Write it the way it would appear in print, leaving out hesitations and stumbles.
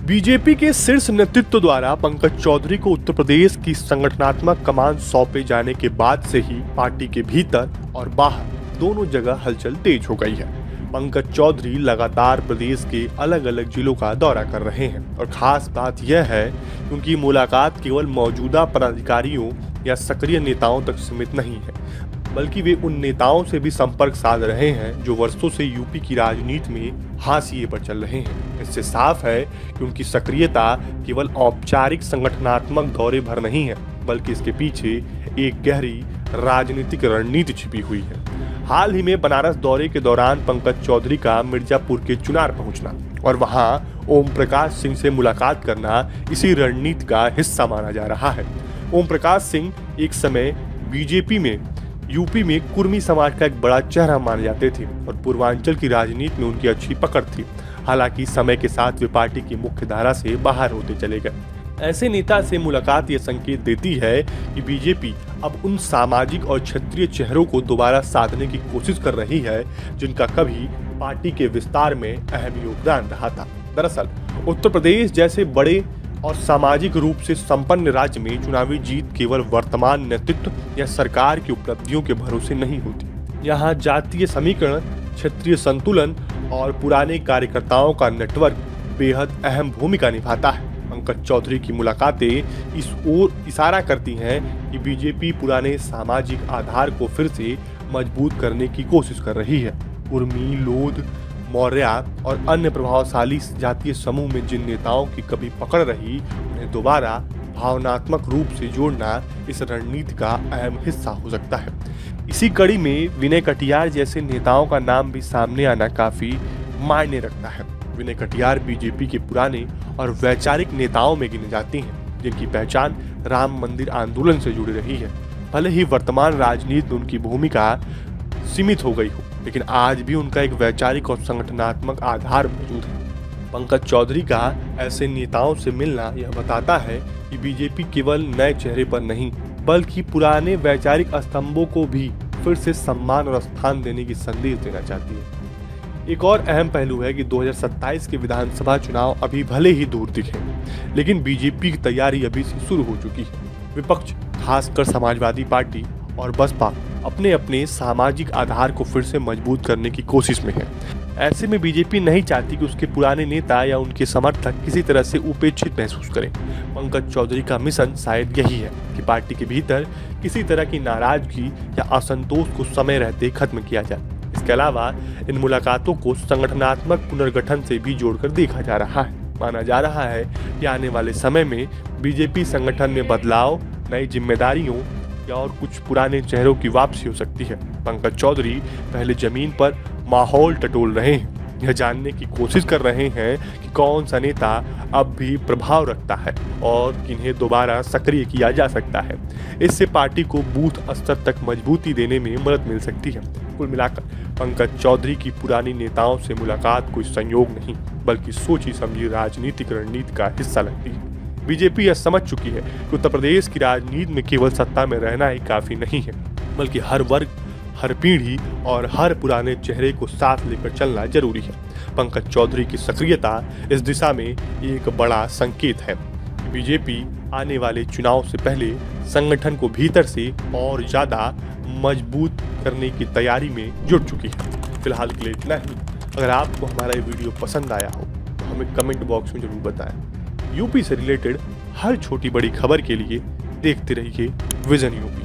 BJP के शीर्ष नेतृत्व द्वारा पंकज चौधरी को उत्तर प्रदेश की संगठनात्मक कमान सौंपे जाने के बाद से ही पार्टी के भीतर और बाहर दोनों जगह हलचल तेज हो गई है। पंकज चौधरी लगातार प्रदेश के अलग अलग जिलों का दौरा कर रहे हैं और खास बात यह है कि उनकी मुलाकात केवल मौजूदा पदाधिकारियों या सक्रिय नेताओं तक सीमित नहीं है, बल्कि वे उन नेताओं से भी संपर्क साध रहे हैं जो वर्षों से यूपी की राजनीति में हाशिए पर चल रहे हैं। इससे साफ है कि उनकी सक्रियता केवल औपचारिक संगठनात्मक दौरे भर नहीं है, बल्कि इसके पीछे एक गहरी राजनीतिक रणनीति छिपी हुई है। हाल ही में बनारस दौरे के दौरान पंकज चौधरी का मिर्जापुर के चुनार पहुंचना और वहां ओम प्रकाश सिंह से मुलाकात करना इसी रणनीति का हिस्सा माना जा रहा है। ओम प्रकाश सिंह एक समय बीजेपी में यूपी में कुर्मी समाज का एक बड़ा चेहरा माने जाते थे और पूर्वांचल की राजनीति में उनकी अच्छी पकड़ थी। हालांकि समय के साथ वे पार्टी की मुख्य धारा से बाहर होते चले गए। ऐसे नेता से मुलाकात ये संकेत देती है कि बीजेपी अब उन सामाजिक और क्षेत्रीय चेहरों को दोबारा साधने की कोशिश कर रही है जिनका कभी पार्टी के विस्तार में अहम योगदान रहा था। दरअसल उत्तर प्रदेश जैसे बड़े और सामाजिक रूप से संपन्न राज्य में चुनावी जीत केवल वर्तमान नेतृत्व या सरकार की उपलब्धियों के भरोसे नहीं होती। यहाँ जातीय समीकरण, क्षेत्रीय संतुलन और पुराने कार्यकर्ताओं का नेटवर्क बेहद अहम भूमिका निभाता है। पंकज चौधरी की मुलाकातें इस ओर इशारा करती हैं कि बीजेपी पुराने सामाजिक आधार को फिर से मजबूत करने की कोशिश कर रही है। कुर्मी, लोध, मौर्य और अन्य प्रभावशाली जातीय समूह में जिन नेताओं की कभी पकड़ रही, उन्हें दोबारा भावनात्मक रूप से जोड़ना इस रणनीति का अहम हिस्सा हो सकता है। इसी कड़ी में विनय कटियार जैसे नेताओं का नाम भी सामने आना काफी मायने रखता है। विनय कटियार बीजेपी के पुराने और वैचारिक नेताओं में गिने जाते हैं, जिनकी पहचान राम मंदिर आंदोलन से जुड़ी रही है। भले ही वर्तमान राजनीति में उनकी भूमिका सीमित हो गई हो, लेकिन आज भी उनका एक वैचारिक और संगठनात्मक आधार मौजूद है। पंकज चौधरी का ऐसे नेताओं से मिलना यह बताता है कि बीजेपी केवल नए चेहरे पर नहीं, बल्कि पुराने वैचारिक स्तंभों को भी फिर से सम्मान और स्थान देने की संदेश देना चाहती है। एक और अहम पहलू है कि 2027 के विधानसभा चुनाव अभी भले ही दूर दिखे, लेकिन बीजेपी की तैयारी अभी से शुरू हो चुकी है। विपक्ष, खासकर समाजवादी पार्टी और बसपा, अपने अपने सामाजिक आधार को फिर से मजबूत करने की कोशिश में है। ऐसे में बीजेपी नहीं चाहती कि उसके पुराने नेता या उनके समर्थक किसी तरह से उपेक्षित महसूस करें। पंकज चौधरी का मिशन शायद यही है कि पार्टी के भीतर किसी तरह की नाराजगी या असंतोष को समय रहते खत्म किया जाए। इसके अलावा इन मुलाकातों को संगठनात्मक पुनर्गठन से भी जोड़कर देखा जा रहा है। माना जा रहा है कि आने वाले समय में बीजेपी संगठन में बदलाव, नई जिम्मेदारियों या और कुछ पुराने चेहरों की वापसी हो सकती है। पंकज चौधरी पहले जमीन पर माहौल टटोल रहे हैं, यह जानने की कोशिश कर रहे हैं कि कौन सा नेता अब भी प्रभाव रखता है और किन्हें दोबारा सक्रिय किया जा सकता है। इससे पार्टी को बूथ स्तर तक मजबूती देने में मदद मिल सकती है। कुल मिलाकर पंकज चौधरी की पुरानी नेताओं से मुलाकात कोई संयोग नहीं, बल्कि सोची समझी राजनीतिक रणनीति का हिस्सा लगती है। बीजेपी यह समझ चुकी है कि उत्तर प्रदेश की राजनीति में केवल सत्ता में रहना ही काफी नहीं है, बल्कि हर वर्ग, हर पीढ़ी और हर पुराने चेहरे को साथ लेकर चलना जरूरी है। पंकज चौधरी की सक्रियता इस दिशा में एक बड़ा संकेत है। बीजेपी आने वाले चुनाव से पहले संगठन को भीतर से और ज्यादा मजबूत करने की तैयारी में जुट चुकी है। फिलहाल के लिए इतना ही। अगर आपको हमारा ये वीडियो पसंद आया हो तो हमें कमेंट बॉक्स में जरूर बताएं। यूपी से रिलेटेड हर छोटी बड़ी खबर के लिए देखते रहिए विजन यूपी।